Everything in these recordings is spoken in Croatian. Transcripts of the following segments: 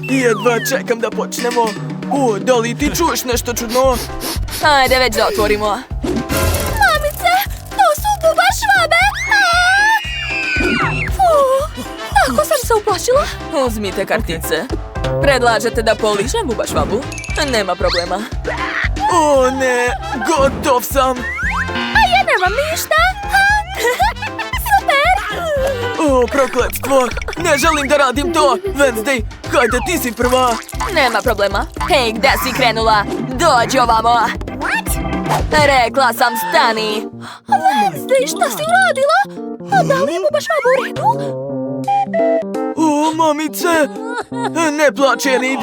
Jedva čekam da počnemo. Da li ti čuješ nešto čudno? Ajde već da otvorimo. Mamice, to su buba švabe! Tako sam se uplašila. Uzmite kartice. Predlažete da poližem buba švabu? Nema problema. O ne, gotov sam. A ja nemam ništa. Super! O, prokletstvo. Ne želim da radim to. Wednesday, hajde ti si prva. Nema problema. Hej, gde si krenula? Dođi ovamo. Rekla sam stani. Wednesday, šta si uradila? A da li je buba švaba u redu? O, mamice. Ne plače, Enid.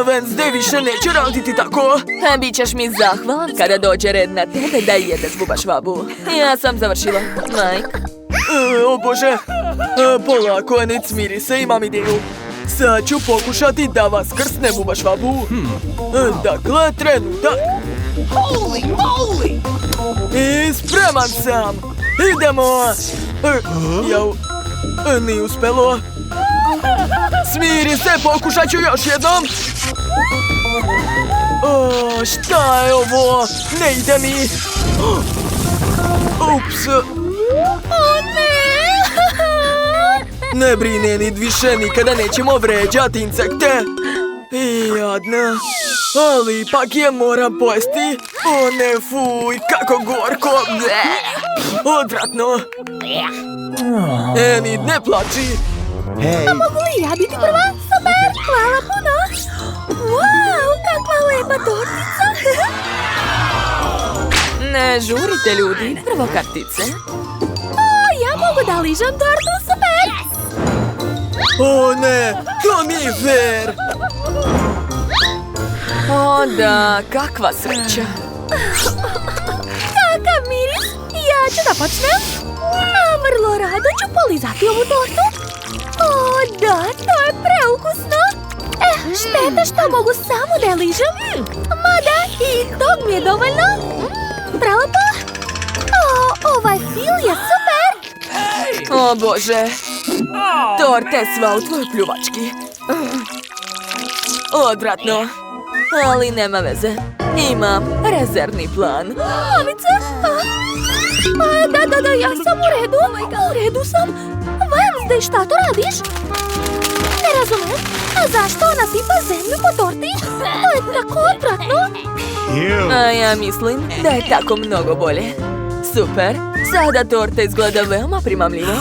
Wednesday više neće raditi tako. Bićeš mi zahvalan kada dođe red na tebe da jedeš buba švabu. Ja sam završila. Mike. O Bože. Polako, Enid, smiri se, imam ideju. Sad ću pokušati da vas krsne buba švabu. Dakle, trenutak. Holy moly! I spreman sam. Idemo. Jau. Nije uspelo. Smiri se, pokušat ću još jednom. Šta je ovo? Ne ide mi. Ups. O ne! Ne brini, Enid, više nikada nećemo vređati insekte. Jadna. Ali ipak je moram pojesti. O ne, fuj, kako gorko. Odvratno. Enid, ne plači. A mogu li ja biti prva? Super! Hvala puno! Wow, kakva lepa tortica! Ne žurite, ljudi. Prvo kartice. Ja mogu da ližam tortu, super! O ne, to nije fair. O da, kakva sreća. Kakav miris! Ja ću da počnem. A vrlo rado ću polizati ovu tortu. O da, to je preukusno. Šteta što mogu samo da je ližem. Mada i tog mi je dovoljno. Prelepo. Ovaj fil je super. O Bože. Torte sva u tvojoj pljuvački. Odvratno. Ali nema veze. Imam rezervni plan. Mamice? Da, ja sam u redu. U redu sam. Wednesday, šta to radiš? Ne razumem. A zašto ona sipa zemlju po torti? To je tako odvratno. A ja mislim da je tako mnogo bolje. Super. Sada torta izgleda veoma primamljivo.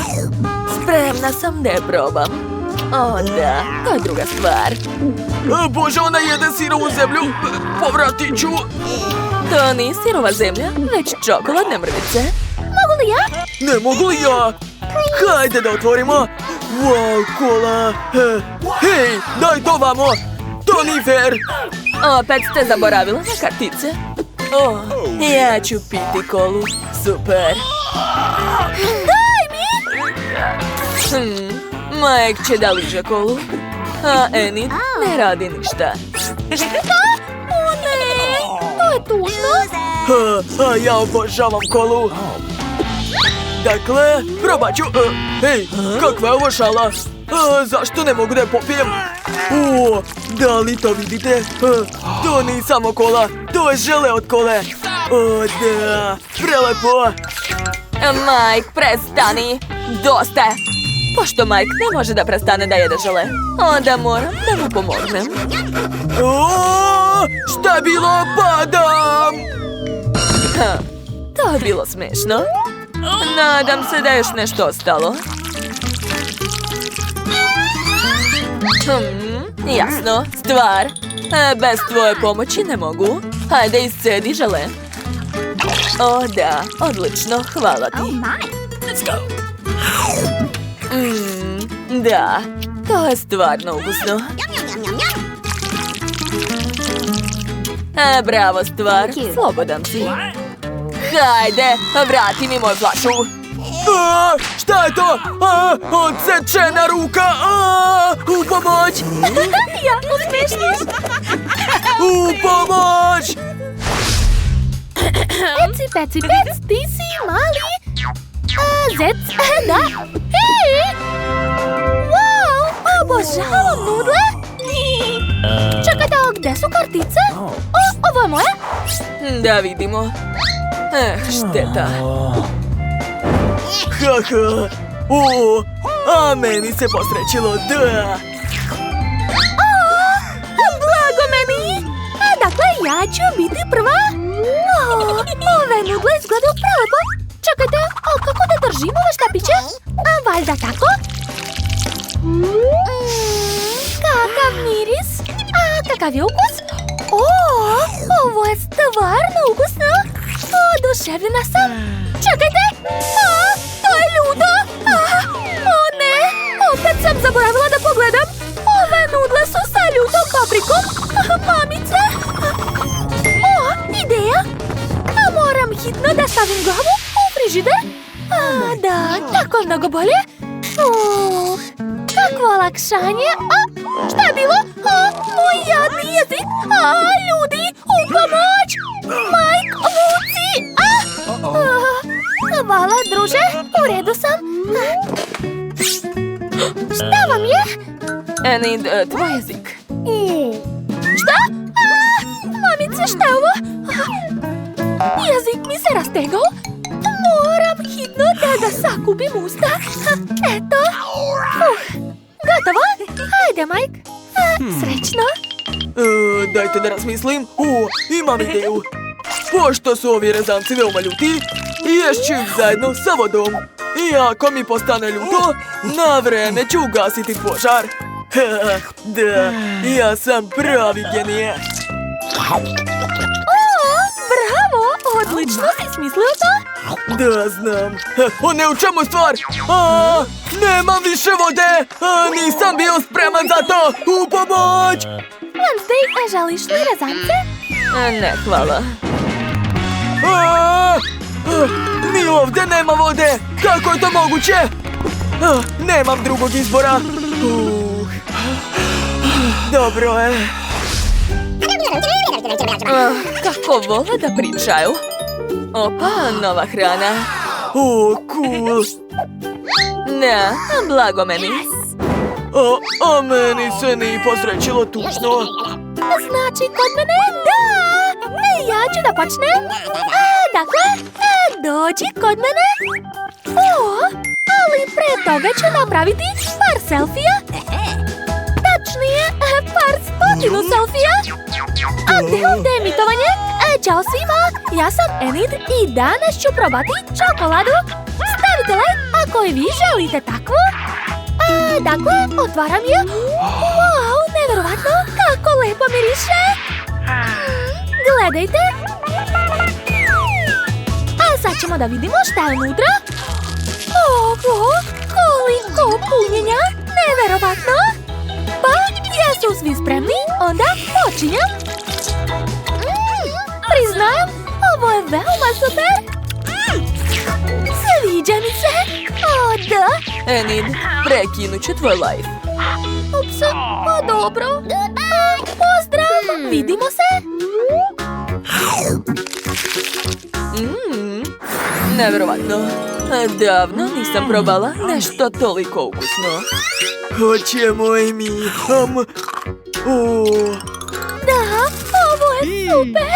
Spremna sam da je probam. O da, to je druga stvar. Bože, ona jede sirovu zemlju. Povratit ću. To nije sirova zemlja, već čokoladne mrvice. Mogu li ja? Ne mogu li ja? Hajde da otvorimo. Wow, kola. Hej, daj to vamo. To nije fair. Opet ste zaboravila na kartice. O, ja ću piti kolu. Super. Daj mi! Mike će da liže kolu. A Enid ne radi ništa. O ne! To je tužno. Ja obožavam kolu. Dakle, probat ću. Hej, kakva je ovo šala? Zašto ne mogu da je popijem? Da li to vidite? To nije samo kola, to je žele od kole. O da, prelepo. Mike, prestani. Dosta je. Pošto Mike ne može da prestane da jede žele, onda moram da mu pomognem. Šta je bilo? Padam! To je bilo smešno. Nadam se da je još nešto ostalo. Jasno, stvar. Bez tvoje pomoći ne mogu. Hajde, iscedi žele. O da, odlično, hvala ti. Da, to je stvarno ukusno. Bravo, stvar, slobodan si. Hajde, vrati mi moju flašu. Šta je to? Odsečena ruka! U pomoć! Jako smešno. U pomoć! Eci, peci, pec, ti si mali. Zec, da. Hej! Wow, obožavam nudle. gde su kartice? Ovo je moje? Da vidimo. Šteta. Haha. A meni se posrećilo, da. Blago meni! Dakle, ja ću biti prva. Ove nudle izgledaju prelepo. Čekajte, kako da držim ove štapiće? Valjda tako? Kakav miris? Kakav je ukus? Ovo je stvarno ukusno. Oduševljena sam. Čekajte! To je ljudo! Ne! Opet sam zaboravila da pogledam. Ove nudle su sa ljutom paprikom. Mamice! Ideja! Moram hitno da stavim glavu u frižider. Da, tako mnogo bolje. Kakvo olakšanje. Šta je bilo? Moj jadni jezik. Ljudi, u pomoć! Mike, vuci! Hvala, druže. U redu sam. Šta vam je? Enid, tvoj jezik. Šta? Mamice, šta je ovo? Jezik mi se rastegao. Moram hitno da ga sakupim usta. Eto. Gotovo? Hajde, Mike. Srećno. Dajte da razmislim. Imam ideju. Pošto su ovi rezanci veoma ljuti, ješću ih zajedno sa vodom. I ako mi postane ljuto, na vreme ću ugasiti požar. Da, ja sam pravi genije. Bravo! Odlično si smislio to. Da, znam. Ne, u čemu je stvar? Nemam više vode. Nisam bio spreman za to. U pomoć! Wednesday, želiš li rezance? Ne, hvala. Ni ovdje nema vode. Kako je to moguće? Nemam drugog izbora. Dobro je. Kako vole da pričaju. Opa, nova hrana. Cool. Ne, blago meni. A meni se ni posrećilo tužno. Znači, kod mene, da! Ja ću da počnem. Dakle, dođi kod mene. Ali pre toga ću napraviti par selfija. Tačnije, par stotinu selfija. A gde ovdje je emitovanje? Ćao svima, ja sam Enid i danas ću probati čokoladu. Stavite like ako i vi želite takvu. Dakle, otvaram je. Wow, neverovatno, kako lepo miriše. Gledajte. A sad ćemo da vidimo šta je unutra. Oho, koliko punjenja, neverovatno. Pa, jesu svi spremni, onda počinjam. Priznajem, ovo je veoma super. Sviđa mi se. Da. Enid, prekinut ću tvoj live. Ups, pa dobro. Pozdrav, vidimo se. Neverovatno. Davno nisam probala nešto toliko ukusno. Hoćemo i mi. Da, ovo je super.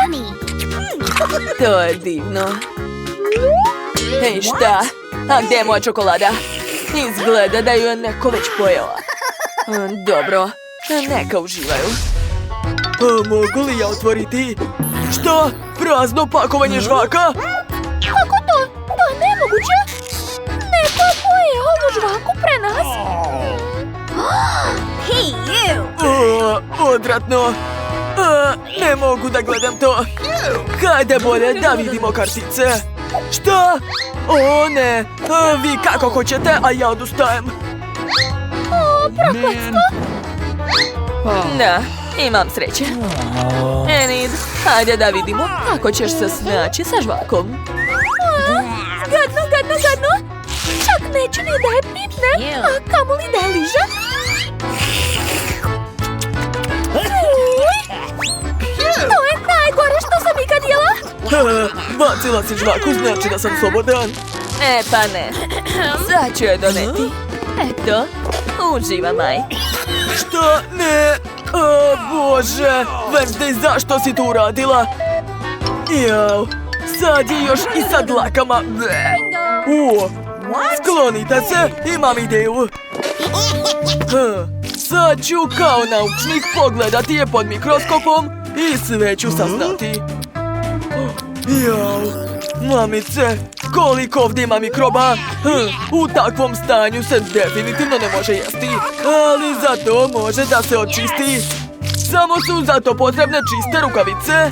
To je divno. Hej, šta? A gdje je moja čokolada? Izgleda da ju je neko već pojela. Dobro, neka uživaju. Mogu li ja otvoriti? Šta? Prazno pakovanje žvaka? Kako to? To je nemoguće. Neko poje ovu žvaku pre nas. Hey, you! Odvratno. Ne mogu da gledam to. Hajde bolje da vidimo kartice. Šta? O ne, vi kako hoćete, a ja odustajem. Prokletstvo. Da, imam sreće. Enid, hajde da vidimo kako ćeš se snaći sa žvakom. Gadno, gadno, gadno. Čak neću ni da je pipnem, a kamoli da je ližem. To je najgore što sam ikad jela. Bacila si žvaku, znači da sam slobodan. Pa ne, sad ću je doneti. Eto, uživa, Maj. Šta? Ne. Bože, Wednesday, zašto si to uradila? Jao, sad je još i sa dlakama. Sklonite se, imam ideju. Sad ću kao naučnik pogledati je pod mikroskopom i sve ću saznati. Jao, mamice, koliko ovdje ima mikroba? U takvom stanju se definitivno ne može jesti, ali zato može da se očisti. Samo su zato potrebne čiste rukavice.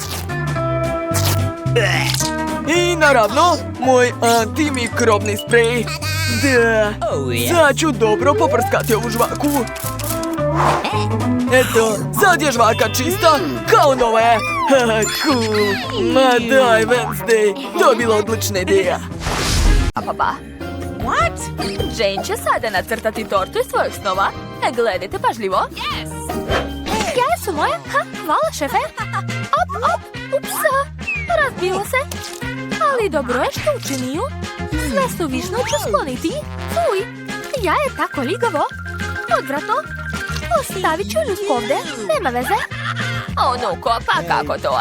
I naravno, moj antimikrobni sprej. Da, sad ću dobro poprskati ovu žvaku. Eto, sad je žvaka čista, kao nova je. Cool. Ma daj, Wednesday, to je bila odlična ideja. What? Jane će sada nacrtati tortu iz svojih snova. Gledajte pažljivo. Jaja su moje. Hvala, šefe. Op, upsa. Razbilo se. Ali dobro je što učiniju. Sve suvišno ću skloniti. Fuj, jaje tako ligavo. Odvratno. Ostavit ću ljusku ovdje. Nema veze. Unuko, pa kako to?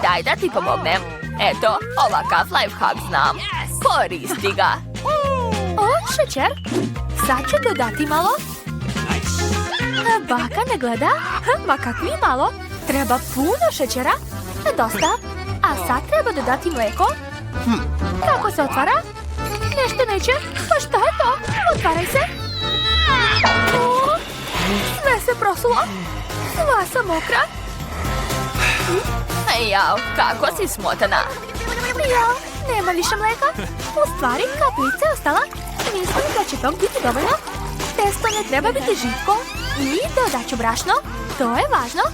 Daj da ti pomognem. Eto, ovakav lifehack znam. Koristi ga. O, šećer. Sad ću dodati malo. Baka ne gleda. Ma kakvi malo. Treba puno šećera. Dosta. A sad treba dodati mlijeko. Kako se otvara? Nešto neće. Pa šta je to? Otvaraj se. O, sve se prosulo. Sva sam mokra. Jao, kako si smotana. Jao, nema više mlijeka. U stvari, kapljica je ostala. Mislim da će tog biti dovoljno. Testo ne treba biti žitko. I dodat ću brašno. To je važno.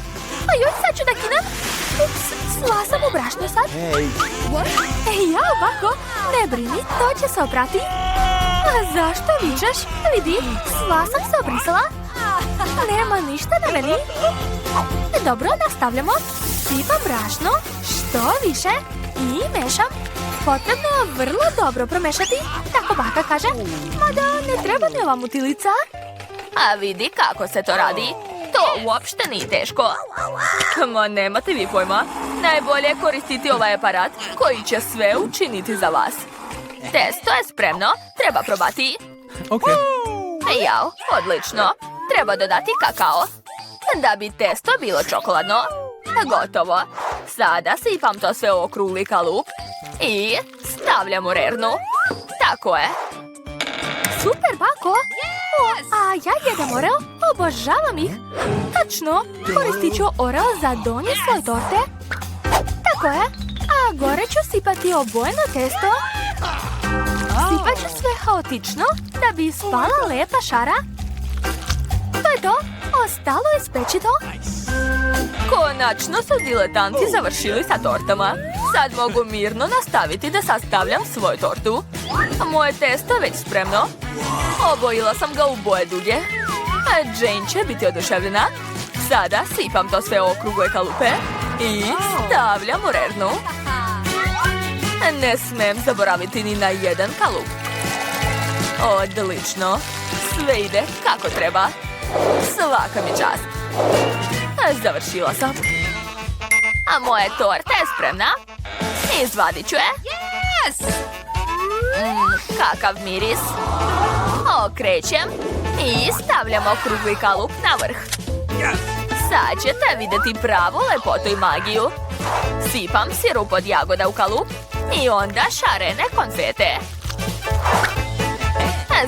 A joj, sad ću da kinem. Ups, sva sam u brašnu sad. Jao, bako, ne brini, to će se oprati. A zašto vičeš? Vidi, sva sam se obrisala. Nema ništa na meni. Dobro, nastavljamo. Sipam brašno, što više, i mešam. Potrebno je vrlo dobro promešati, tako baka kaže. Mada ne treba mi ova mutilica. A vidi kako se to radi. To uopšte nije teško. Ma nemate vi pojma. Najbolje je koristiti ovaj aparat koji će sve učiniti za vas. Testo je spremno, treba probati. Jao, odlično. Treba dodati kakao. Da bi testo bilo čokoladno. Gotovo. Sada sipam to sve u okrugli kalup i stavljam u rernu. Tako je. Super, bako. A ja jedem oreo, obožavam ih. Tačno, koristit ću oreo za donje svoje torte. Tako je. A gore ću sipati obojeno testo. Sipat ću sve haotično da bi ispala lepa šara. To je to. Ostalo je speći to. Konačno su diletanti završili sa tortama. Sad mogu mirno nastaviti da sastavljam svoju tortu. Moje testo je već spremno. Obojila sam ga u boje duge. A Jane će biti oduševljena. Sada sipam to sve u okrugle kalupe i stavljam u rernu. Ne smem zaboraviti ni na jedan kalup. Odlično. Sve ide kako treba. Svaka mi čast. Završila sam. A moja torta je spremna. Izvadit ću je. Kakav miris. Okrećem i stavljam okrugli kalup na vrh. Sad ćete vidjeti pravu lepotu i magiju. Sipam sirup od jagoda u kalup i onda šarene konfete.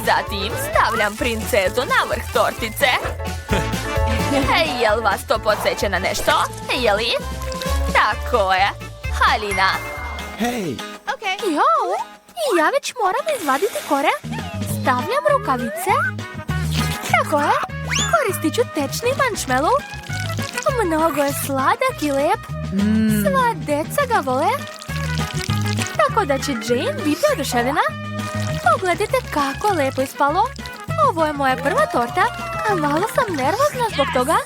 Zatim stavljam princezu na vrh tortice. Jel vas to podsjeća na nešto? Jeli? Tako je. Halina. Jo, ja već moram izvaditi kore. Stavljam rukavice. Tako je. Koristit ću tečni marshmallow. Mnogo je sladak i lep. Sva deca ga vole. Tako da će Jane biti oduševljena. Pogledajte kako lepo ispalo. Ovo je moja prva torta, a malo sam nervozna zbog toga.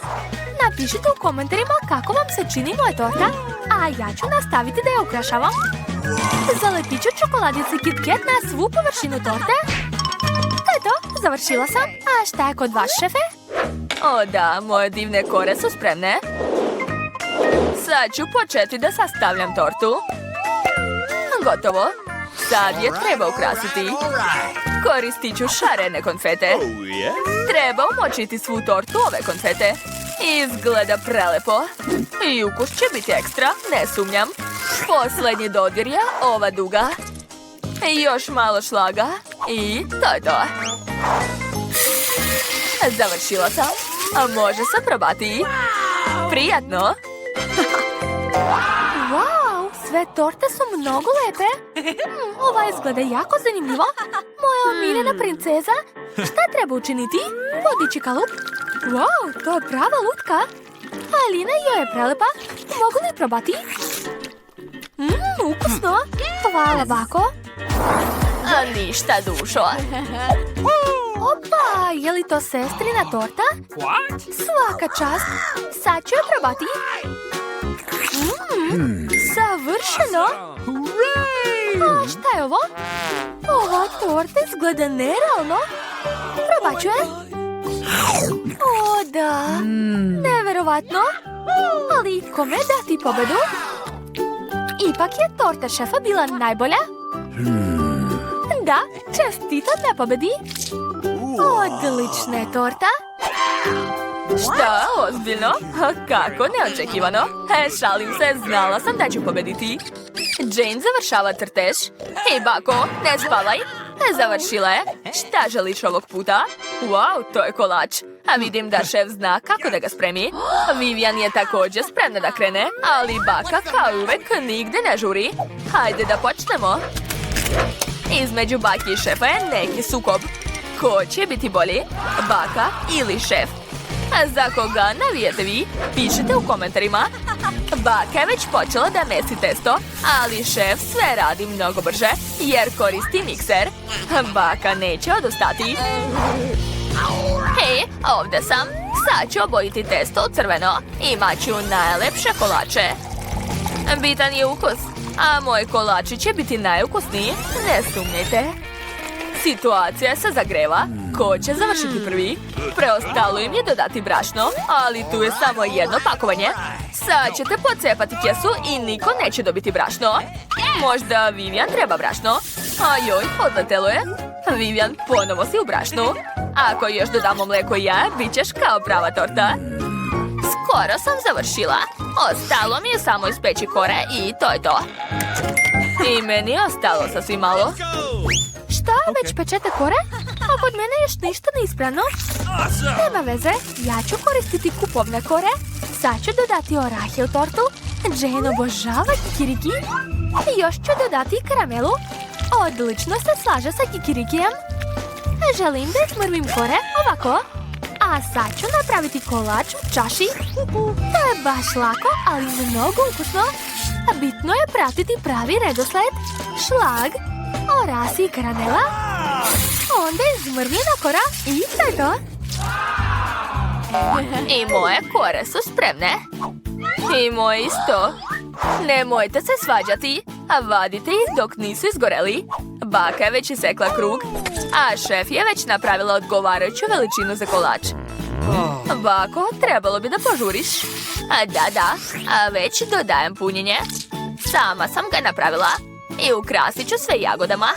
Napišite u komentarima kako vam se čini moja torta, a ja ću nastaviti da je ukrašavam. Zalepit ću čokoladice Kit Kat na svu površinu torte. Eto, završila sam. A šta je kod vas, šefe? O da, moje divne kore su spremne. Sad ću početi da sastavljam tortu. Gotovo. Sad je treba ukrasiti. Koristit ću šarene konfete. Treba umočiti svu tortu ove konfete. Izgleda prelepo. I ukus će biti ekstra, ne sumnjam. Poslednji dodir je ova duga. Još malo šlaga. I to je to. Završila sam. A može se probati. Prijatno. Wow, sve torte su mnogo lepe. Ova izgleda jako zanimljivo. Moja omiljena princeza. Šta treba učiniti? Podići kalup. Wow, to je prava lutka. Alina joj je prelepa. Mogu li probati? Ukusno. Hvala, bako. A ništa, dušo. Opa, je li to sestrina torta? Svaka čast. Sad ću je probati. Savršeno. A šta je ovo? Ova torta izgleda nerealno. Probat ću je. O, da. Neverovatno. Ali kome dati pobedu? Ipak je torta šefa bila najbolja. Da, čestitam na pobedi. Odlična je torta. Šta, ozbiljno? Kako neočekivano. Šalim se, znala sam da ću pobediti. Jane završava crtež. Hej, bako, ne spavaj. Završila je. Šta želiš ovog puta? Wow, to je kolač. A vidim da šef zna kako da ga spremi. Vivian je također spremna da krene, ali baka kao uvek nigde ne žuri. Hajde da počnemo. Između baki i šefa je neki sukob. Ko će biti bolji? Baka ili šef? A za koga navijete vi? Pišite u komentarima. Baka je već počela da mesi testo, ali šef sve radi mnogo brže jer koristi mikser. Baka neće odustati. Hej, ovdje sam. Sad ću obojiti testo u crveno. Imat ću najlepše kolače. Bitan je ukus, a moji kolači će biti najukusniji. Ne sumnjajte. Situacija se zagreva. Ko će završiti prvi? Preostalo im je dodati brašno, ali tu je samo jedno pakovanje. Sad ćete pocepati kesu i niko neće dobiti brašno. Možda Vivian treba brašno. Ajoj, odletelo je. Vivian, ponovo si u brašnu. Ako još dodamo mleko i jaja, bit ćeš kao prava torta. Skoro sam završila. Ostalo mi je samo ispeći kore i to je to. I meni je ostalo sasvim malo. Šta, već pečete kore? A kod mene još ništa neispravno. Nema veze, ja ću koristiti kupovne kore. Sad ću dodati orahe u tortu. Jane obožava kikiriki. I još ću dodati karamelu. Odlično se slaže sa kikirikijem. Želim da izmrvim kore ovako. A sad ću napraviti kolač u čaši. To je baš lako, ali mnogo ukusno. Bitno je pratiti pravi redosled. Šlag, orasi i karamela. Onda izmrvljena kora i to je to. I moje kore su spremne. I moje isto. Nemojte se svađati, a vadite ih dok nisu izgoreli. Baka je već isekla krug, a šef je već napravila odgovarajuću veličinu za kolač. Bako, trebalo bi da požuriš. A da, a već dodajem punjenje. Sama sam ga napravila i ukrasit ću sve jagodama.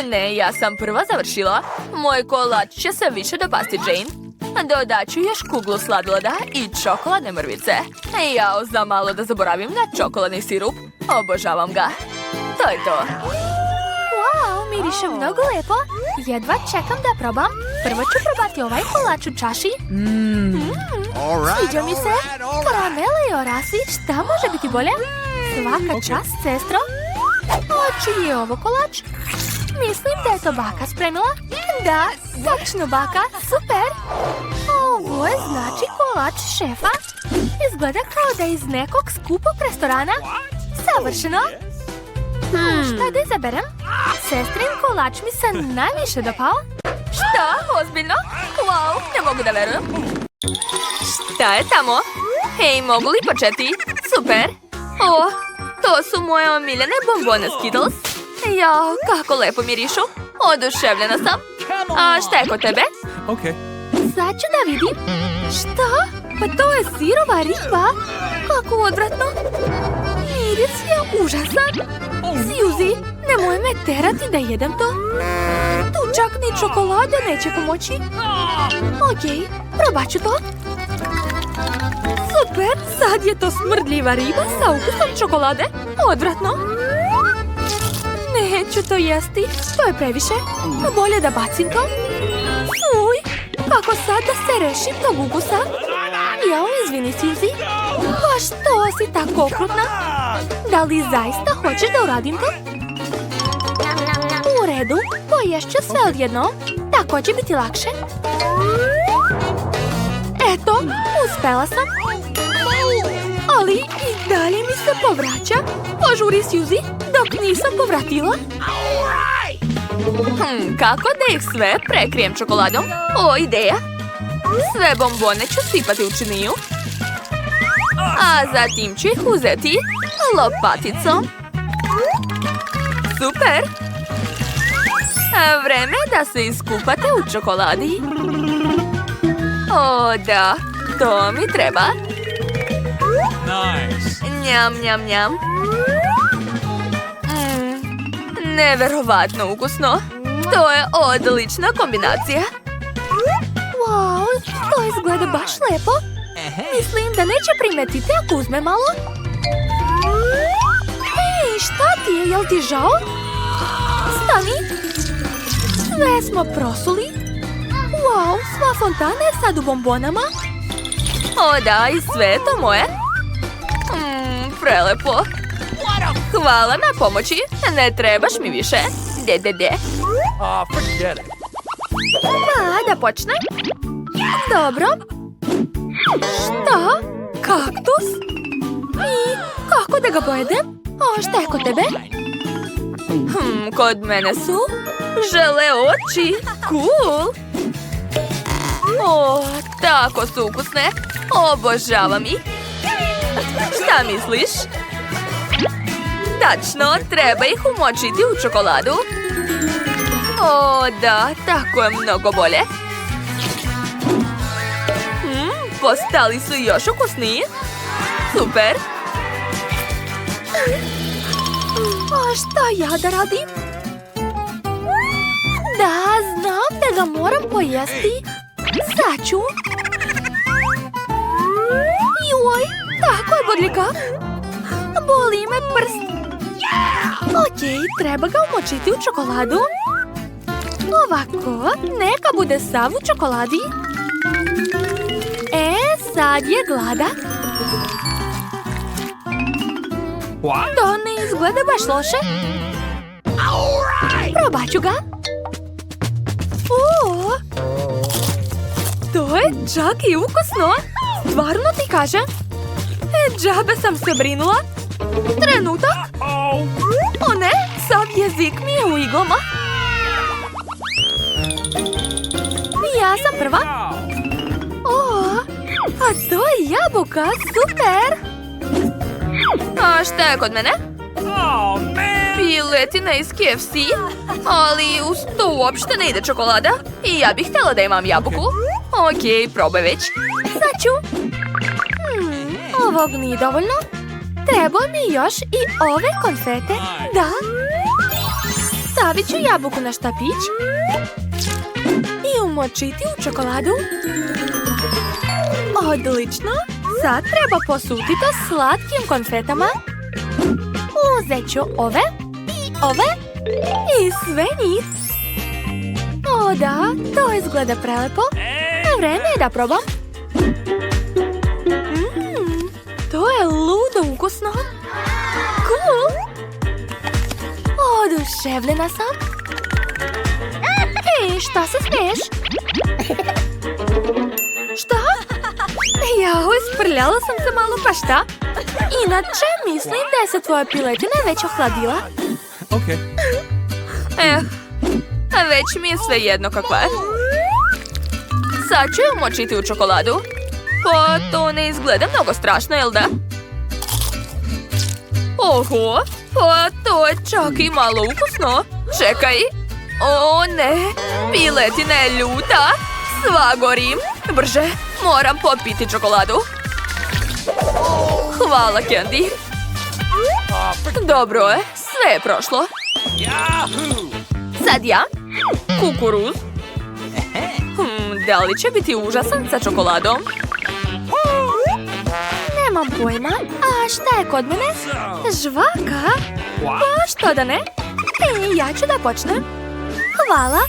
Ne, ja sam prva završila. Moj kolač će se više dopasti Jane. Dodat ću još kuglu sladoleda i čokoladne mrvice. Jao, za malo da zaboravim na čokoladni sirup. Obožavam ga. To je to. Wow, miriše mnogo lepo. Jedva čekam da probam. Prvo ću probati ovaj kolač u čaši. Sviđa mi se. Karamele i orasi, šta može biti bolje? Svaka čast, sestro. A čiji je ovo kolač? Mislim da je to baka spremila. Da, točno baka, super. Ovo je znači kolač šefa. Izgleda kao da je iz nekog skupog restorana. Savršeno. Šta da izaberem? Sestrin kolač mi se najviše dopao. Šta? Ozbiljno? Wow, ne mogu da verujem. Šta je tamo? Hej, mogu li početi? Super. O, to su moje omiljene bombone Skittles. Jao, kako lepo mirišu. Oduševljena sam. A šta je kod tebe? Sad ću da vidim. Šta? Pa to je sirova riba. Kako odvratno. Miris je užasan. Suzy, nemoj me terati da jedem to. Tu čak ni čokolada neće pomoći. Okej, probat ću to. Super, sad je to smrdljiva riba sa ukusom čokolade. Odvratno. Neću to jesti, to je previše. Bolje da bacim to. Uj, kako sad da se rešim tog ukusa? Jao, izvini, Suzy. Pa što si tako okrutna? Da li zaista hoćeš da uradim to? U redu, poješću sve odjednom. Tako će biti lakše. Eto, uspela sam. Ali i dalje mi se povraća. Požuri, Suzy, dok nisam povratila. Kako da ih sve prekrijem čokoladom? O, ideja! Sve bombone ću sipati u činiju. A zatim ću ih uzeti lopaticom. Super! Vreme da se iskupate u čokoladi. O, da, to mi treba. Njam, njam, njam. Neverovatno ukusno. To je odlična kombinacija. Wow, to izgleda baš lepo. Mislim da neće primetiti ako uzme malo. Ej, šta ti je? Jel ti žao? Stani. Sve smo prosuli. Wow, sva fontana je sad u bombonama. O da, i sve je to moje. Prelepo. Hvala na pomoći. Ne trebaš mi više. De. Forget it. Pa, da počne. Dobro. Šta? Kaktus? I kako da ga pojedem? A šta je kod tebe? Kod mene su žele oči. Cool. O, tako su ukusne. Obožavam ih. Šta misliš? Tačno, treba ih umočiti u čokoladu. O, da, tako je mnogo bolje. Postali su još ukusniji. Super. A šta ja da radim? Da, znam da ga moram pojesti. Sad ću. Joj, tako je bodljika. Boli me prst. Okej, treba ga umočiti u čokoladu. Ovako, neka bude sav u čokoladi. Sad je gladak. To ne izgleda baš loše. Probat ću ga. O, to je čak i ukusno. Stvarno ti kažem. Džabe sam se brinula. Trenutak. O ne, sad jezik mi je u iglama. Ja sam prva. O, a to je jabuka, super. A šta je kod mene? Piletina iz KFC, ali uz to uopšte ne ide čokolada. I ja bih htjela da imam jabuku. Okej, probaj već. Sad ću. Ovog nije dovoljno. Treba mi još i ove konfete. Da. Stavit ću jabuku na štapić. I umočiti u čokoladu. Odlično. Sad treba posuti to slatkim konfetama. Uzet ću ove i ove i sve njih. O da, to izgleda prelepo. Vreme je da probam. To je ludo ukusno. Cool. Oduševljena sam. Ej, šta se smiješ? Šta? Jao, isprljala sam se malo, pa šta? Inače, mislim da je se tvoja piletina već ohladila. Već mi je sve jedno kakva je. Sad ću ju močiti u čokoladu. Pa to ne izgleda mnogo strašno, jel da? Oho, pa to je čak i malo ukusno. Čekaj. O ne, piletina je ljuta. Sva gorim. Brže, Moram popiti čokoladu. Hvala, Candy. Dobro je, sve je prošlo. Sad ja. Kukuruz. Da li će biti užasan sa čokoladom? Nemam pojma. A šta je kod mene? Žvaka? Pa što da ne? Ja ću da počnem. Hvala.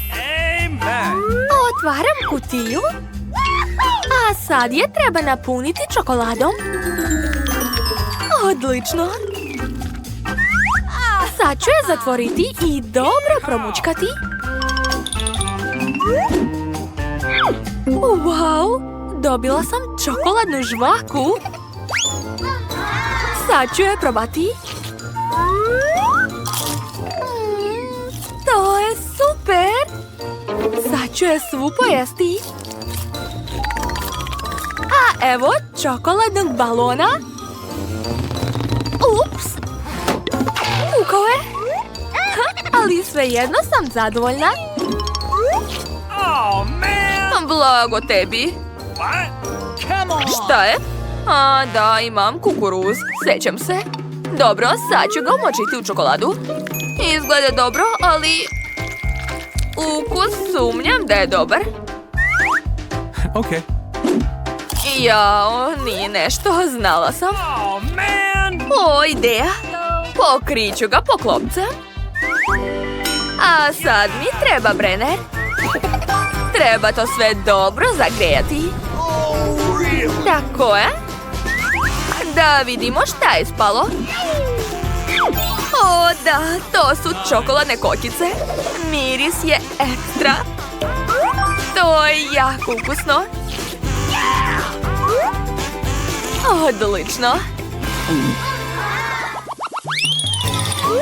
Otvaram kutiju. A sad je treba napuniti čokoladom. Odlično. Sad ću je zatvoriti i dobro promućkati. Wow! Dobila sam čokoladnu žvaku. Sad ću je probati. To je super! Sad ću je svu pojesti. A evo čokoladnog balona. Ups! Pukao je. Ali svejedno sam zadovoljna. Oh, man! Blago tebi. What? Come on! Šta je? A, da, imam kukuruz. Sećam se. Dobro, sad ću ga umočiti u čokoladu. Izgleda dobro, ali... ukus sumnjam da je dobar. Okay. Jao, nije nešto, znala sam. Oh, man! O, ideja. Pokriću ga po klopce. A sad mi treba brener. Treba to sve dobro zagrejati. Tako je. Da vidimo šta je ispalo. O, da, to su čokoladne kokice. Miris je ekstra. To je jako ukusno. Odlično.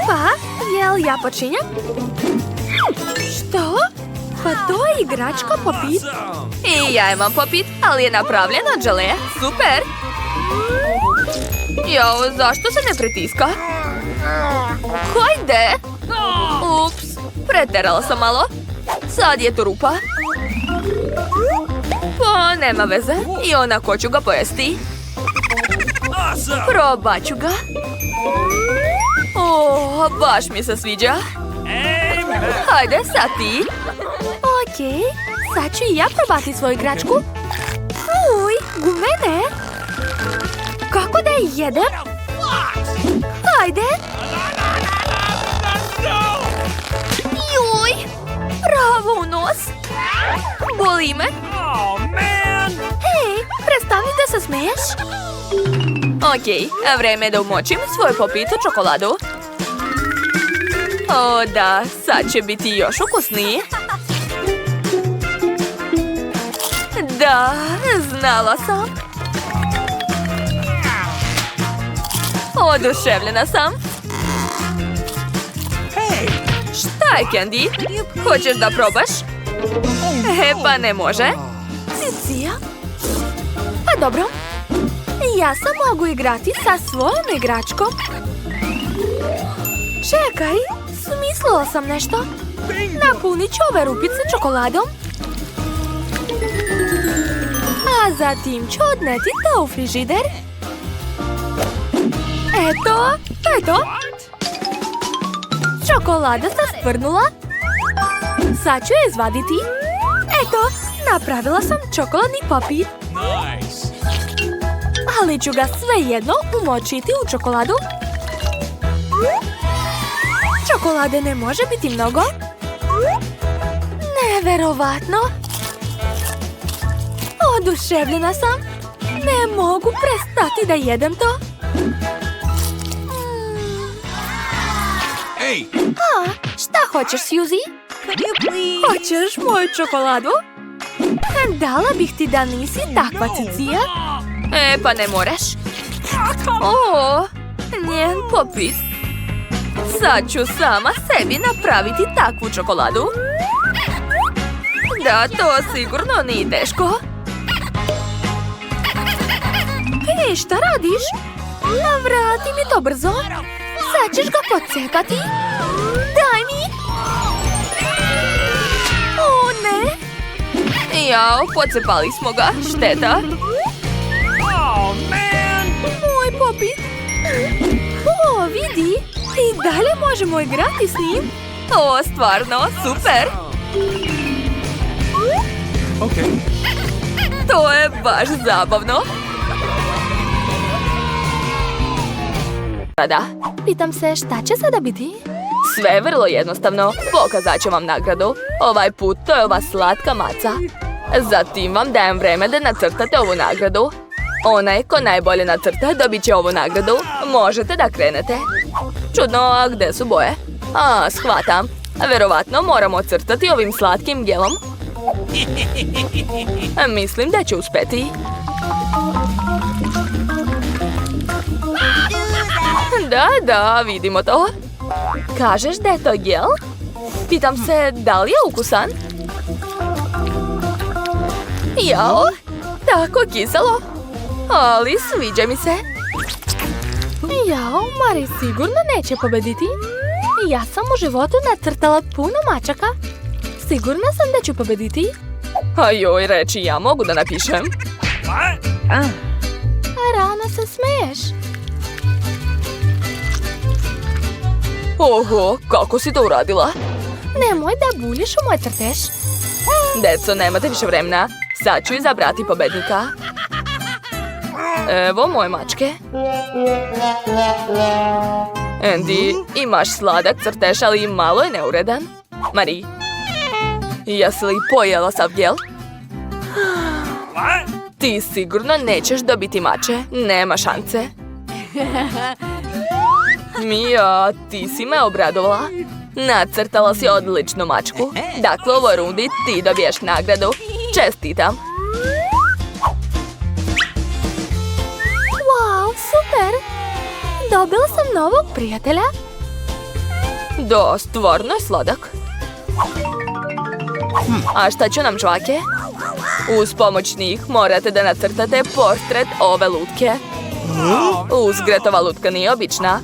Pa, jel ja počinjem? Što? Pa to je igračka popit. I ja imam popit, ali je napravljen od želeja. Super! Jao, zašto se ne pritiska? Hajde! Ups, preterala sam malo. Sad je tu rupa. Pa, nema veze. I onako ću ga pojesti. Probat ću ga. O, baš mi se sviđa. Hajde, sad ti. Okej, sad ću i ja probati svoju igračku. Uj, gumene. Kako da je jedem? Hajde. Juj, pravo u nos. Boli me. Oh, man! Hej, prestani da se smeješ. Okej, vreme je da umočim svoj popit u čokoladu. O, da, sad će biti još ukusniji. Da, znala sam. Oduševljena sam. Šta je, Candy? Hoćeš da probaš? Pa ne može. Cicija? Pa dobro. Ja sam mogu igrati sa svojom igračkom. Čekaj, smislila sam nešto. Napunit ću ove rupice čokoladom. A zatim ću odneti to u frižider. Eto, to je to. Čokolada se skvrnula. Sad ću je izvaditi. Eto, napravila sam čokoladni popit. Nice! Ali ću ga svejedno umočiti u čokoladu. Čokolade ne može biti mnogo. Neverovatno. Oduševljena sam. Ne mogu prestati da jedem to. Hey! A, šta hoćeš, Suzy? Hoćeš moju čokoladu? Dala bih ti da nisi takva cicija. Pa ne moraš. O, njen popit. Sad ću sama sebi napraviti takvu čokoladu. Da, to sigurno nije teško. Hej, šta radiš? Vrati mi to brzo. Sad ćeš ga pocepati. Daj mi. O, ne. Jao, pocepali smo ga, šteta. Oh, man! Moj popit. O, vidi. I dalje možemo igrati s njim. O, stvarno, super. Okay. To je baš zabavno. Da, Pitam se šta će sada biti? sve je vrlo jednostavno. Pokazat ću vam nagradu. Ovaj put to je ova slatka maca. Zatim vam dajem vreme da nacrtate ovu nagradu. Onaj ko najbolje nacrta dobit će ovu nagradu. Možete da krenete. Čudno, a gde su boje? A, shvatam. Verovatno moramo crtati ovim slatkim gelom. Mislim da će uspeti. Da, vidimo to. Kažeš da je to gel? Pitam se, da li je ukusan? Jao, tako kiselo. Ali sviđa mi se. Jao, Mari sigurno neće pobediti. Ja sam u životu nacrtala puno mačaka. Sigurna sam da ću pobediti. Ajoj, reći ja mogu da napišem. What? A rano se smeješ. Oho, kako si to uradila? Nemoj da buljiš u moj crtež. Deco, nemate više vremena. Sad ću izabrati pobednika. Evo moje mačke. Andy, imaš sladak crtež, ali malo je neuredan. Marie, jesi li pojela sav gel? What? Ti sigurno nećeš dobiti mače. Nema šance. Mija, ti si me obradovala. Nacrtala si odličnu mačku. Dakle, u ovoj rundi ti dobiješ nagradu. Čestitam. Wow, super! Dobila sam novog prijatelja. Da, stvarno je sladak. A šta će nam žvake? Uz pomoć njih morate da nacrtate portret ove lutke. Uzgretova lutka nije obična.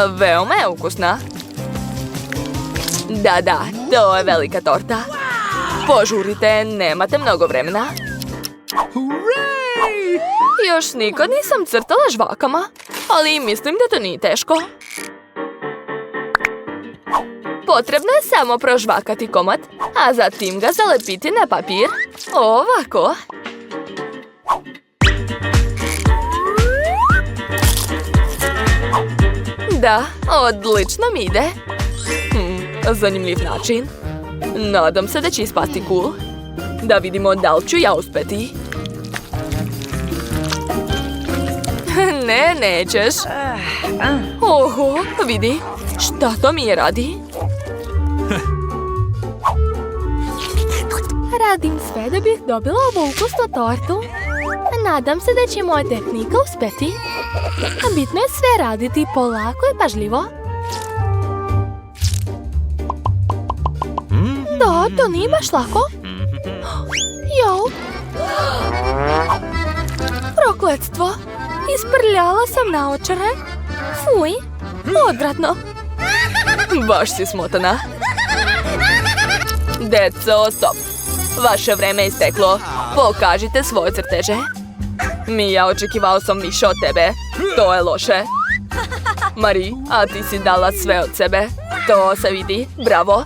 Veoma je ukusna. Da, to je velika torta. Požurite, nemate mnogo vremena. Još nikad nisam crtala žvakama, ali mislim da to nije teško. Potrebno je samo prožvakati komad, a zatim ga zalepiti na papir. Ovako. Da, odlično mi ide. Zanimljiv način. Nadam se da će ispasti cool. Da vidimo da li ću ja uspeti. Ne, nećeš. Oho, vidi. Šta to mi je radi? Radim sve da bih dobila ovu ukusnu tortu. Nadam se da će moja tehnika uspeti. Bitno je sve raditi polako i pažljivo. Da, to nije baš lako. Jao. Prokletstvo. Isprljala sam naočare. Fuj, odvratno. Baš si smotana. Deco, stop. Vaše vreme je isteklo. Pokažite svoje crteže. Mija, očekivao sam više od tebe. To je loše. Marie, a ti si dala sve od sebe. To se vidi. Bravo.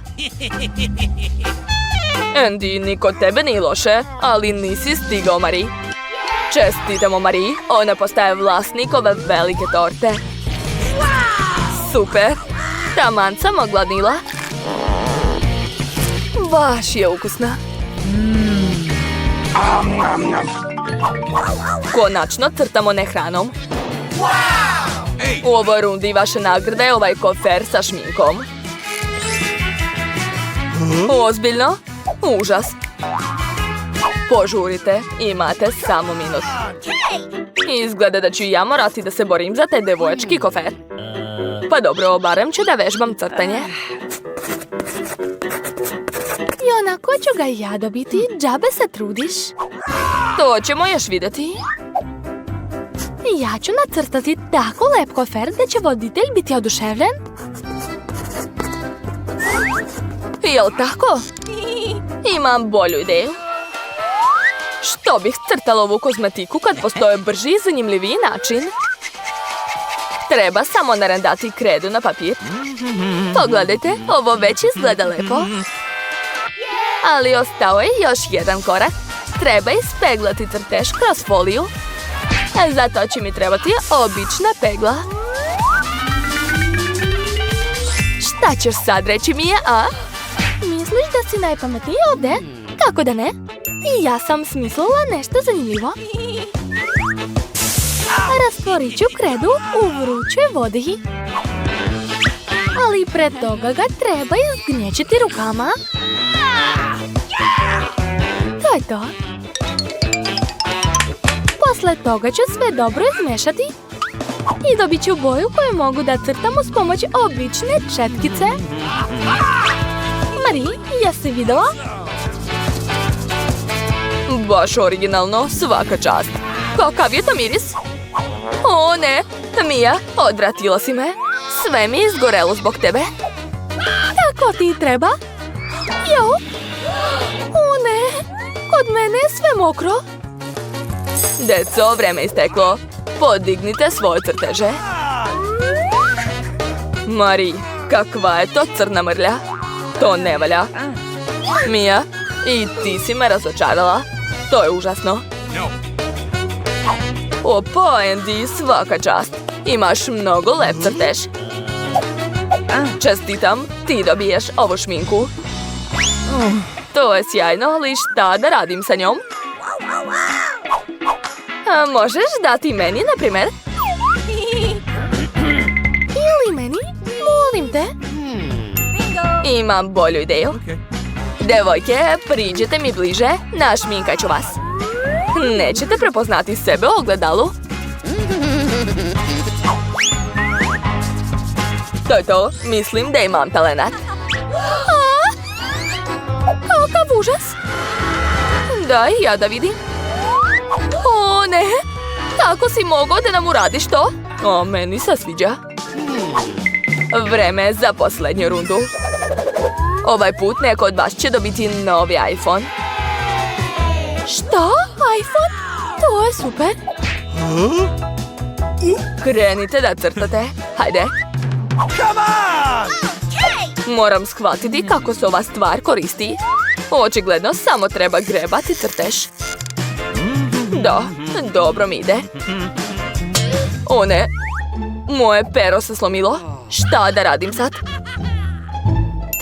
Andy, ni kod tebe nije loše, ali nisi stigao, Marie. Čestitamo, Marie. Ona postaje vlasnik ove velike torte. Super. Taman sam ogladnila. Baš je ukusna. Konačno crtamo ne hranom. U ovoj rundi vaša nagrada je ovaj kofer sa šminkom. Ozbiljno? Užas. Požurite, imate samo minut. Izgleda da ću ja morati da se borim za taj devoječki kofer. Pa dobro, barem ću da vežbam crtanje. I onako ću ga ja dobiti, džabe se trudiš. To ćemo još vidjeti. Ja ću nacrtati tako lep kofer da će voditelj biti oduševljen. Jel tako? Imam bolju ideju. Što bih crtala ovu kozmetiku kad postoje brži i zanimljiviji način? Treba samo narandati kredu na papir. Pogledajte, ovo već izgleda lepo. Ali ostao je još jedan korak. Treba ispeglati crtež kroz foliju. Zato će mi trebati obična pegla. Šta ćeš sad reći, Mija, a? Misliš da si najpametniji ovdje? Kako da ne? I ja sam smislila nešto zanimljivo. Rastvorit ću kredu u vrućoj vodi. Ali pred toga ga treba izgnječiti rukama. To je to. Posle toga ću sve dobro izmešati. I dobit ću boju koju mogu da crtam uz pomoć obične četkice. Marie, jesi videla? Baš originalno, svaka čast. Kakav je to miris? O ne, Mija, odvratila si me. Sve mi je izgorelo zbog tebe. Tako ti treba. Jo. O ne, kod mene je sve mokro. Deco, vreme isteklo. Podignite svoje crteže. Marie, kakva je to crna mrlja? To ne valja. Mija, i ti si me razočarala. To je užasno. Opa, Andy, svaka čast. Imaš mnogo lep crtež. Čestitam, ti dobiješ ovu šminku. To je sjajno, ali šta da radim sa njom? A možeš dati meni, na primjer? Ili meni? Molim te. Imam bolju ideju. Devojke, priđite mi bliže, našminkat ću vas. Nećete prepoznati sebe u ogledalu. To je to, mislim da imam talenat. Kakav užas. Daj, ja da vidim. O ne, kako si mogao da nam uradiš to? O, meni se sviđa. Vreme za posljednju rundu. Ovaj put neko od vas će dobiti novi iPhone. Što? iPhone? To je super. Krenite da crtate. Hajde. Moram shvatiti kako se ova stvar koristi. Očigledno samo treba grebati crtež. Da, dobro mi ide. O ne, moje pero se slomilo. Šta da radim sad?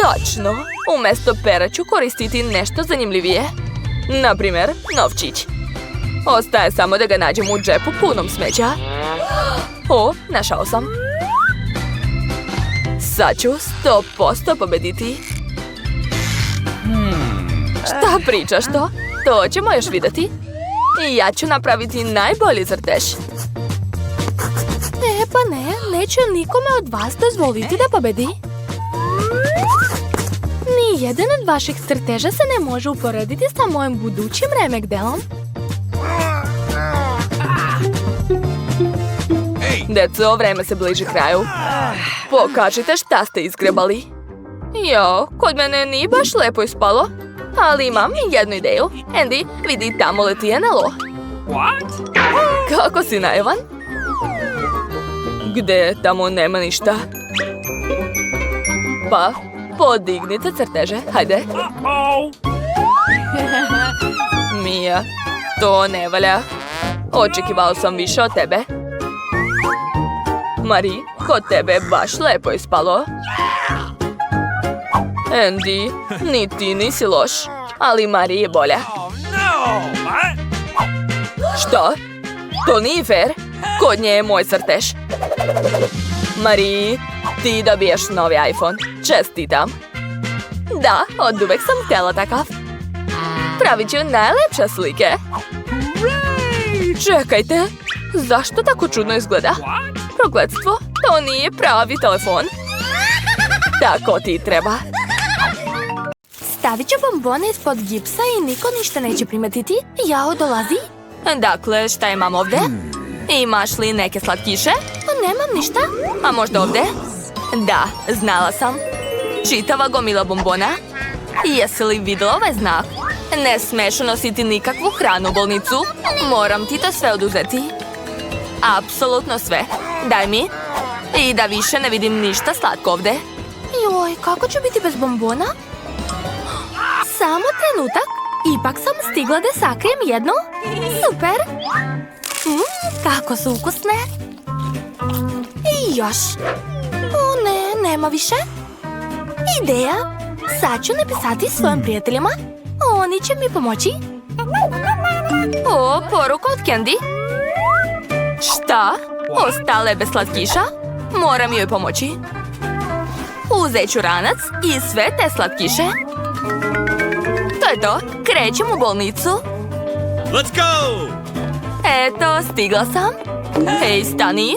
Točno, umjesto pera ću koristiti nešto zanimljivije. Naprimjer, novčić. Ostaje samo da ga nađem u džepu punom smeća. O, našao sam. Sad ću 100% pobediti. Šta pričaš to? To ćemo još vidjeti. I ja ću napraviti najbolji crtež. Pa ne, neću nikome od vas dozvoliti da pobedi. Nijedan od vaših crteža se ne može uporediti sa mojim budućim remek delom. Deco, vreme se bliži kraju. Pokažite šta ste izgrebali. Jo, kod mene nije baš lepo ispalo. Ali imam jednu ideju. Andy, vidi, tamo leti NLO. What? Kako si naivan? Gde? Tamo nema ništa. Pa, podignite crteže, hajde. Oh. Mija, to ne valja. Očekivao sam više od tebe. Marie, kod tebe je baš lepo ispalo. Andy, ni ti nisi loš, ali Marie je bolja. Oh no! What? Što? To nije fair. Kod nje je moj crtež. Marie, ti dobiješ novi iPhone. Čestitam. Da, od uvek sam htjela takav. Pravit ću najlepše slike. Čekajte, zašto tako čudno izgleda? Prokletstvo, to nije pravi telefon. Tako ti treba. Stavit ću bombone ispod gipsa i niko ništa neće primetiti. Jao dolazi. Dakle, šta imam ovdje? Imaš li neke slatkiše? Pa nemam ništa. A možda ovdje? Da, znala sam. Čitava gomila bombona. Jesi li vidjela ovaj znak? Ne smeš nositi nikakvu hranu u bolnicu. Moram ti to sve oduzeti. Apsolutno sve. Daj mi. I da više ne vidim ništa slatko ovde. Joj, kako ću biti bez bombona? Samo trenutak. Ipak sam stigla da sakrijem jednu. Super. Kako su ukusne. I još. O ne, nema više. Ideja. Sad ću napisati svojim prijateljima. Oni će mi pomoći. O, poruka od Candy. Šta? Ostala je bez slatkiša? Moram joj pomoći. Uzet ću ranac i sve te slatkiše. To je to. Krećem u bolnicu. Let's go! Eto, stigla sam. Hej, stani.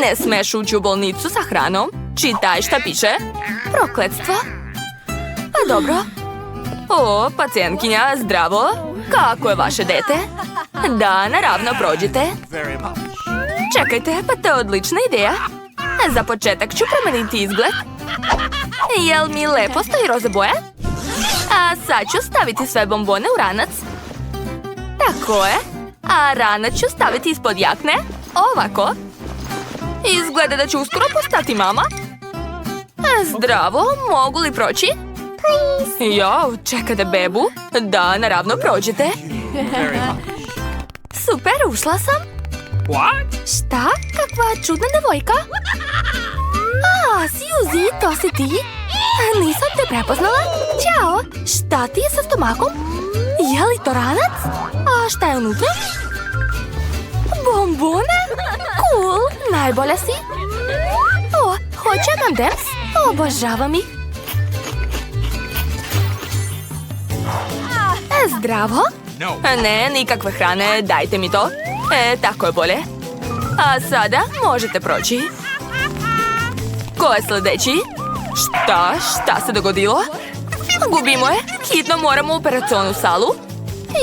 Ne smeš ući u bolnicu sa hranom. Čitaj šta piše. Prokletstvo. Pa dobro. O, pacijentkinja, zdravo. Kako je vaše dete? Da, naravno, prođite. Very much. Čekajte, pa to je odlična ideja. Za početak ću promeniti izgled. Jel mi lepo stoji roza boja? A sad ću staviti sve bombone u ranac. Tako je. A ranac ću staviti ispod jakne. Ovako. Izgleda da ću uskoro postati mama. Zdravo, mogu li proći? Jo, čekate bebu? Da, naravno, prođite. Very much. Super, ušla sam. What? Šta? Kakva čudna devojka. A, Suzy, to si ti? Nisam te prepoznala. Ćao. Šta ti je sa stomakom? Je li to ranac? A šta je unutra? Bombone? Cool, najbolja si. O, hoće M&M's? Obožavam ih. Zdravo. No. Ne, nikakve hrane, dajte mi to. Tako je bolje. A sada možete proći. Ko je sljedeći? Šta se dogodilo? Gubimo je, hitno moramo u operacionu salu.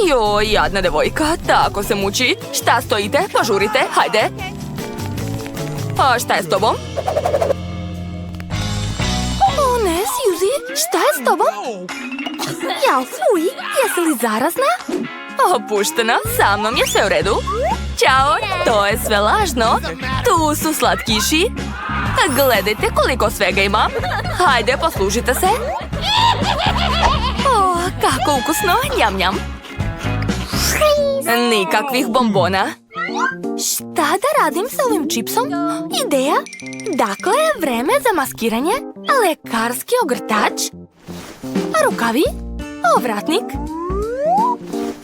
Joj, jadna devojka, tako se muči. Šta stojite? Požurite, hajde. A šta je s tobom? O ne, Suzy, šta je s tobom? Jao, fuj, jesi li zarazna? Opušteno, sa mnom je sve u redu. Ćao, to je sve lažno. Tu su slatkiši. Gledajte koliko svega imam. Hajde, poslužite se. O, kako ukusno, njam njam. Nikakvih bombona. Šta da radim sa ovim čipsom? Ideja? Dakle, vreme za maskiranje, lekarski ogrtač, rukavi, ovratnik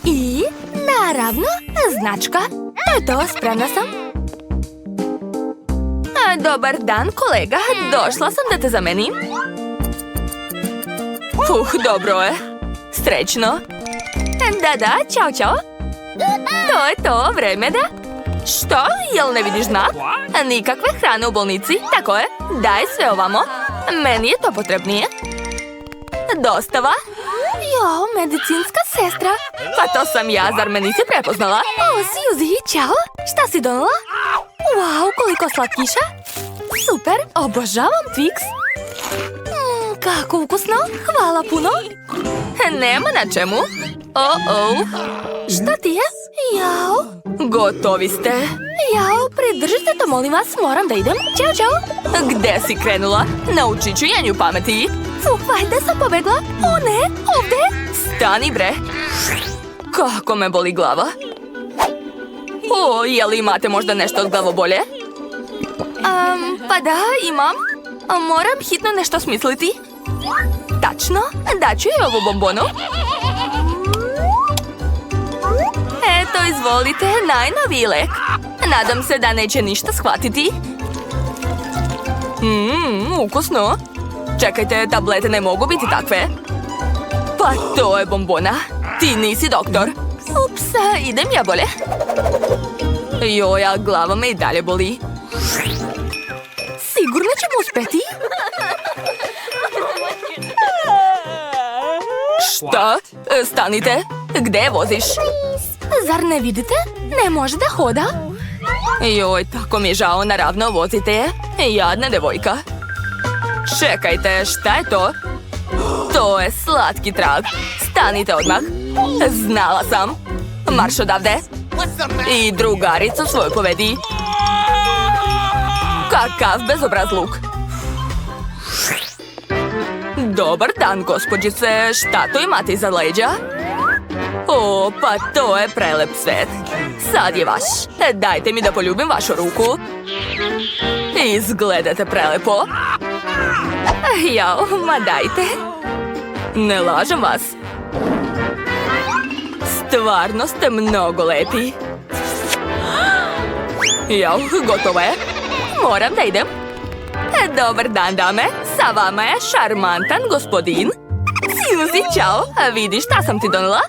i, naravno, značka. To je to, spremna sam. Dobar dan, kolega. Došla sam da te zamenim. Dobro je. Srećno. Da, ćao, ćao. To je to, vreme da. Što? Jel ne vidiš znak? Nikakve hrane u bolnici, tako je. Daj sve ovamo. Meni je to potrebnije. Dostava. Jo, medicinska sestra. Pa to sam ja, zar me nisi prepoznala? O, Suzy, ćao. Šta si donela? Wow, koliko slatkiša. Super, obožavam Twix. Kako ukusno, hvala puno. Nema na čemu. Šta ti je? Jao. Gotovi ste. Jao, pridržite to, molim vas, moram da idem. Ćao, čao. Gde si krenula? Naučit ću jenju pameti. Valjda sam pobegla. O ne, ovde. Stani bre. Kako me boli glava. O, je li imate možda nešto od glavobolje? Pa da, imam. Moram hitno nešto smisliti. Tačno, daću joj ovu bombonu. Eto, izvolite, najnoviji lek. Nadam se da neće ništa shvatiti. Ukusno. Čekajte, tablete ne mogu biti takve. Pa to je bombona. Ti nisi doktor. Ups, idem ja bolje. Joj, a glava me i dalje boli. Sigurno ćemo uspeti. Šta? Stanite. Gde voziš? Zar ne vidite? Ne može da hoda. Joj, tako mi je žao, naravno vozite je. Jadna devojka. Čekajte, šta je to? To je slatki trag. Stanite odmah. Znala sam. Marš odavde. I drugaricu svoju povedi. Kakav bezobrazluk. Dobar dan, gospođice. Šta to imate iza leđa? O, pa to je prelep svet. Sad je vaš. Dajte mi da poljubim vašu ruku. Izgledate prelepo. Jao, ma dajte. Ne lažem vas. Stvarno ste mnogo lepi. Jao, gotovo je. Moram da idem. Dobar dan, dame. Sa vama je šarmantan gospodin. Suzy, čao. Vidiš šta sam ti donela?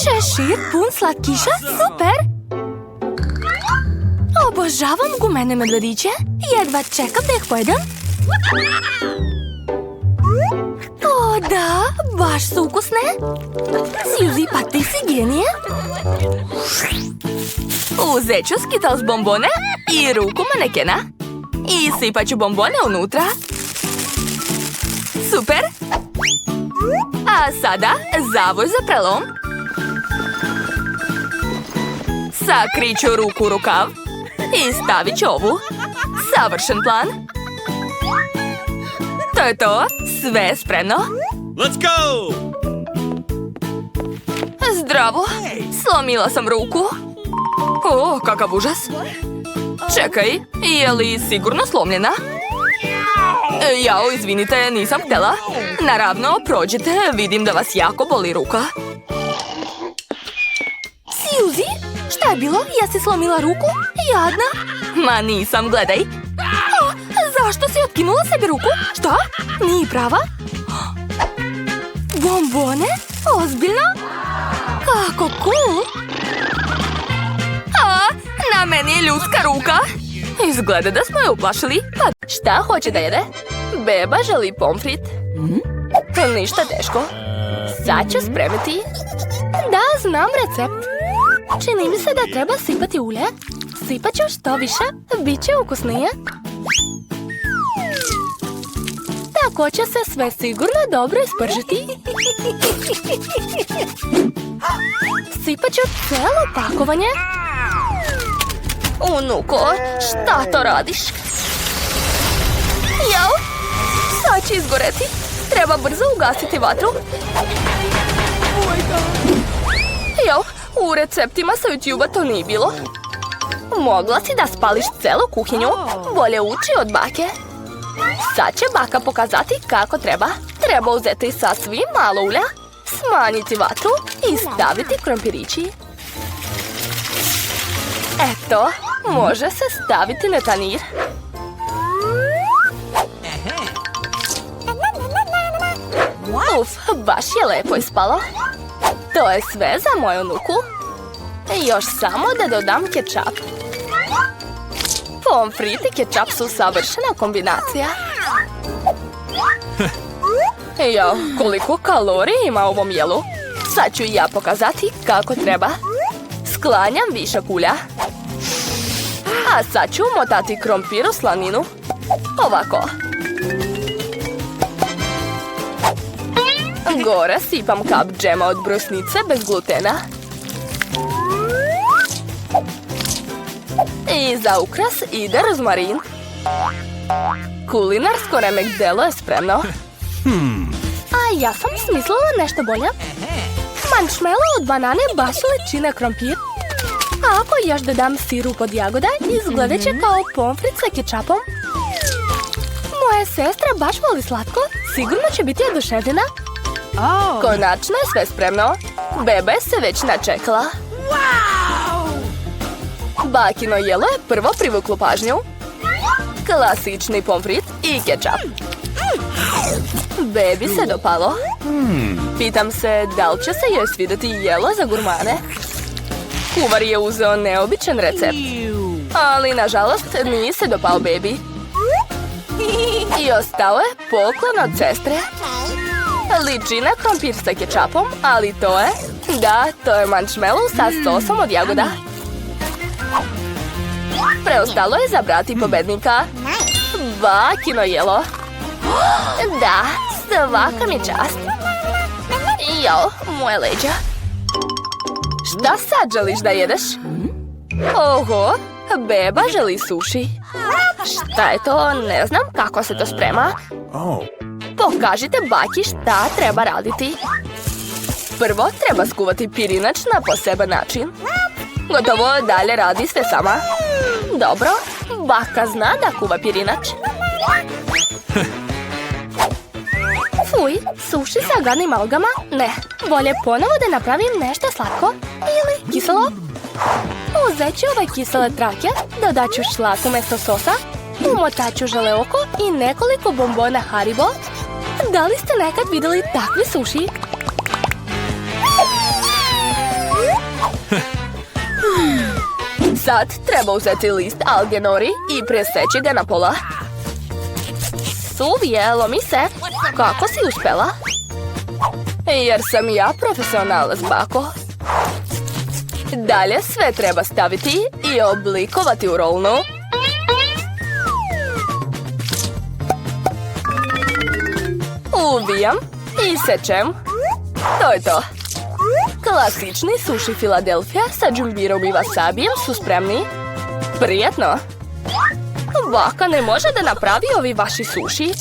Šešir pun slatkiša, super! Obožavam gumene medvediće. Jedva čekam da ih pojedem. O da, baš su ukusne. Suzy, pa ti si genije. Uzet ću Skittles bombone i ruku manekena. I sipat ću bombone unutra. Super! A sada zavoj za prelom. Sakrit ću ruku u rukav. I stavit ću ovu. Savršen plan. To je to. Sve je spremno. Let's go! Zdravo. Slomila sam ruku. O, kakav užas. Čekaj, je li sigurno slomljena? Jao, izvinite, nisam htjela. Naravno, prođite, vidim da vas jako boli ruka. Suzy, šta je bilo? Jesi slomila ruku? Jadna. Ma nisam, gledaj. O, zašto si otkinula sebi ruku? Šta? Nije prava? Bombone? Ozbiljno? Kako cool! A, na meni je ljudska ruka. Izgleda da smo je uplašili. Pa šta hoće da jede? Beba želi pomfrit. Ništa teško. Sad ću spremiti. Da, znam recept. Čini mi se da treba sipati ulje. Sipat ću što više, bit će ukusnije. Tako će se sve sigurno dobro ispržiti. Sipat ću cijelo pakovanje. Unuko, šta to radiš? Jao, sad će izgoreti. Treba brzo ugasiti vatru. Jao, u receptima sa YouTube-a to nije bilo. Mogla si da spališ celu kuhinju, bolje uči od bake. Sad će baka pokazati kako treba. Treba uzeti sasvim malo ulja, smanjiti vatru i staviti krompirići. Eto, može se staviti na tanjir. Uf, baš je lepo ispalo. To je sve za moju unuku. Još samo da dodam kečap. Pomfrit i kečap su savršena kombinacija. Jo, koliko kalorija ima u ovom jelu. Sad ću i ja pokazati kako treba. Sklanjam višak ulja. A sad ću umotati krompir u slaninu. Ovako. Gore sipam kap džema od brusnice bez glutena. I za ukras ide rozmarin. Kulinarsko remek delo je spremno. A ja sam smislila nešto bolje. Marshmallow od banane baš liči na krompir. A ako još dodam sirup od jagoda, izgledat će kao pomfrit sa kečapom. Moja sestra baš voli slatko. Sigurno će biti oduševljena. Konačno je sve spremno. Beba je se već načekala. Bakino jelo je prvo privuklo pažnju. Klasični pomfrit i kečap. Bebi se dopalo. Pitam se da li će se joj svidjeti jelo za gurmane. Kuvar je uzeo neobičan recept. Ali nažalost nije se dopao bebi. I ostao je poklon od sestre. Liči na krompir sa kečapom, ali to je... Da, to je marshmallow sa sosom od jagoda. Preostalo je zabrati pobednika. Bakino jelo. Da, svaka mi čast. Jao, moje leđa. Šta sad želiš da jedeš? Oho, beba želi suši. Šta je to? Ne znam kako se to sprema. Pokažite baki šta treba raditi. Prvo treba skuvati pirinač na poseban način. Gotovo, dalje radi sve sama. Dobro, baka zna da kuva pirinač. Fuj, suši sa gadnim algama? Ne, bolje ponovo da napravim nešto slatko ili kiselo. Uzet ću ove kisele trake, dodat ću šlak umjesto sosa, umotat ću žele oko i nekoliko bombona Haribo. Da li ste nekad vidjeli takvi suši? Sad treba uzeti list alge nori i preseći ga na pola. Suvijelo mi se. Kako si uspjela? Jer sam ja profesionalac, bako. Dalje sve treba staviti i oblikovati u rolnu. Uvijam i sečem. To je to. Klasični suši Philadelphia sa džumbirom i wasabijem su spremni. Prijetno! Baka ne može da napravi ovi vaši suši.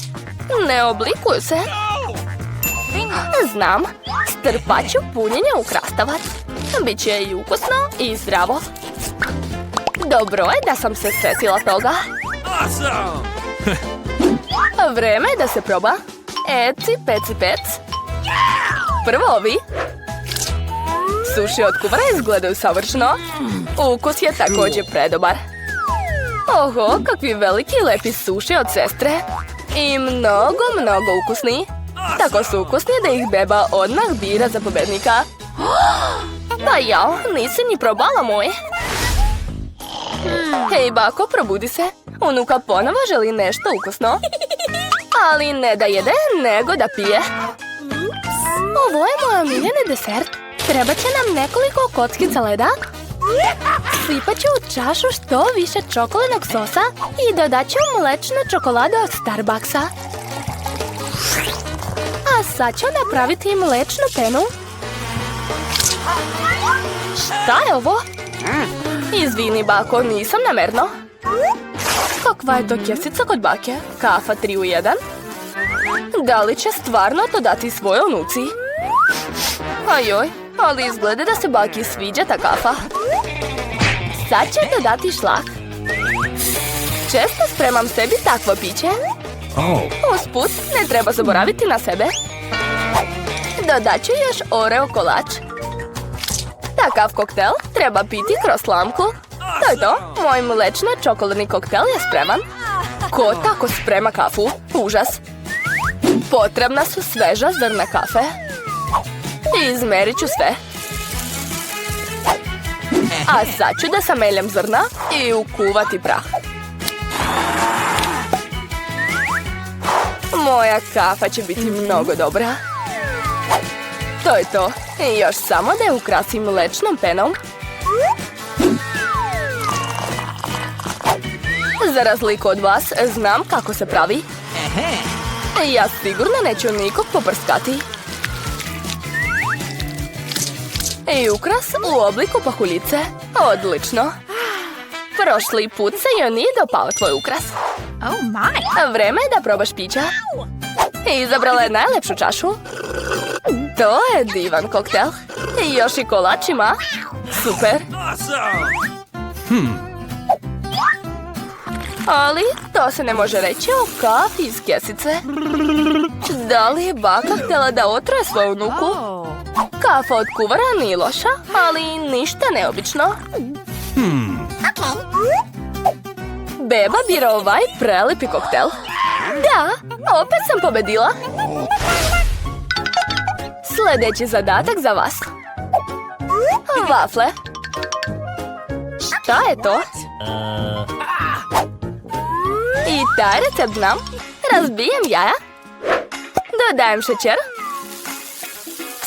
Ne oblikuju se. Znam, strpat ću punjenje u krastavac. Biće i ukusno i zdravo. Dobro je da sam se sjetila toga. Vreme je da se proba. Eci, peci, pec. Prvo ovi. Suši od kuvara izgledaju savršeno. Ukus je također predobar. Oho, kakvi veliki i lepi suši od sestre. I mnogo ukusni. Tako su ukusni da ih beba odmah bira za pobednika. Pa jao, nisi ni probala moj. Hej, bako, probudi se. Unuka ponovo želi nešto ukusno. Ali ne da jede, nego da pije. Ovo je moj omiljeni desert. Treba će nam nekoliko kockica leda. Sipat ću u čašu što više čokoladnog sosa i dodat ću mlečnu čokoladu od Starbucksa. A sad ću napraviti mlečnu penu. Šta je ovo? Izvini, bako, nisam namerno. Kakva je to kesica kod bake? Kafa 3 u 1? Da li će stvarno to dati svojoj unuci? Ajoj, ali izgleda da se baki sviđa ta kafa. Sad će dodati šlak. Često spremam sebi takvo piće. Usput, ne treba zaboraviti na sebe. Dodat ću još Oreo kolač. Takav koktel treba piti kroz slamku. To je to, moj mlečno-čokoladni koktel je spreman. Ko tako sprema kafu? Užas. Potrebna su sveža zrna kafe. Izmerit ću sve. A sad ću da sameljem zrna i ukuvati prah. Moja kafa će biti mnogo dobra. To je to. Još samo da je ukrasim mlečnom penom. Za razliku od vas, znam kako se pravi. Ja sigurno neću nikog poprskati. I ukras u obliku pahuljice. Odlično. Prošli put se joj nije dopao tvoj ukras. Vreme je da probaš pića. Izabrala je najlepšu čašu. To je divan koktel. I još i kolač ima. Super. Ali to se ne može reći o kafi iz kesice. Da li je baka htjela da otroje svoju unuku? Kafa od kuvara nije loša, ali ništa neobično. Beba bira ovaj prelipi koktel. Da, opet sam pobedila. Sljedeći zadatak za vas. Vafle. Šta je to? I taj recept znam. Razbijem jaja. Dodajem šećer.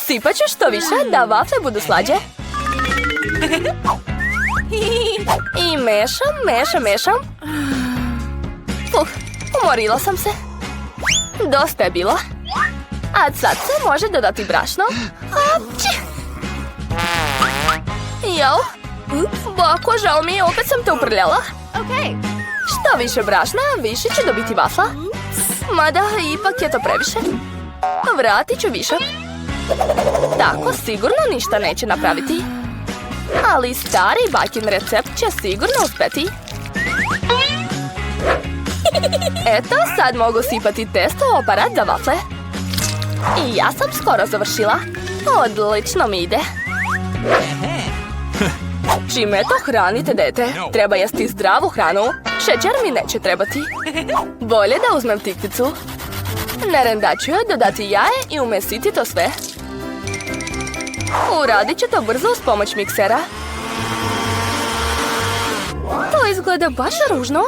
Sipat ću što više da vafle budu slađe. I mešam. Umorila sam se. Dosta je bilo. A sad se može dodati brašno. Apči! Jel? Bako, žao mi je, opet sam te uprljala. Što više brašna, više će dobiti vafla. Mada, ipak je to previše. Vratit ću višak. Tako sigurno ništa neće napraviti. Ali stari bakin recept će sigurno uspjeti. Eto, sad mogu sipati testo u aparat za vafle. I ja sam skoro završila. Odlično mi ide. Čime to hranite, dete? Treba jesti zdravu hranu. Šećer mi neće trebati. Bolje da uzmem tikticu. Na rendaču joj dodati jaje i umesiti to sve. Uradit ću to brzo uz pomoć miksera. To izgleda baš ružno.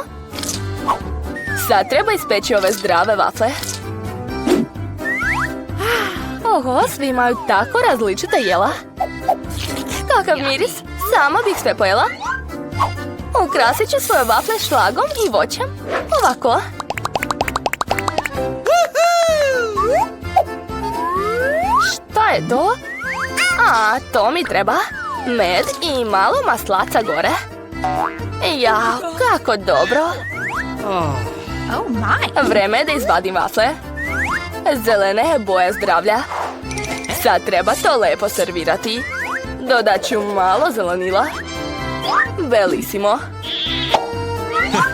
Sad treba ispeći ove zdrave vafle. Oho, svi imaju tako različita jela. Kakav miris, sama bih sve pojela. Ukrasit ću svoje vafle šlagom i voćem. Ovako. Šta je to? A, to mi treba. Med i malo maslaca gore. Jao, kako dobro. Vreme je da izvadim vafle. Zelene je boje zdravlja. Sad treba to lepo servirati. Dodat ću malo zelenila. Belisimo.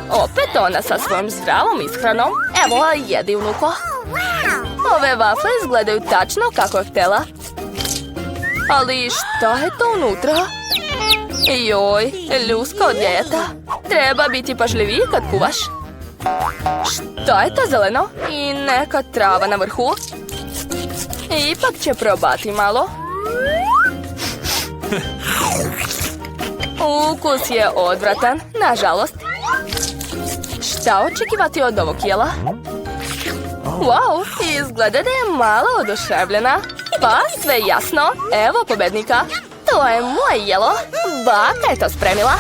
Opet ona sa svojom zdravom ishranom. Evo, jedi, unuko. Ove vafle izgledaju tačno kako je htjela. Ali šta je to unutra? Joj, ljuska od jajeta. Treba biti pažljiviji kad kuvaš. Šta je to zeleno? I neka trava na vrhu. Ipak će probati malo. Ukus je odvratan, nažalost. Šta očekivati od ovog jela? Wow, izgleda da je malo oduševljena. Pa, sve jasno. Evo pobednika. To je moje jelo. Baka je to spremila.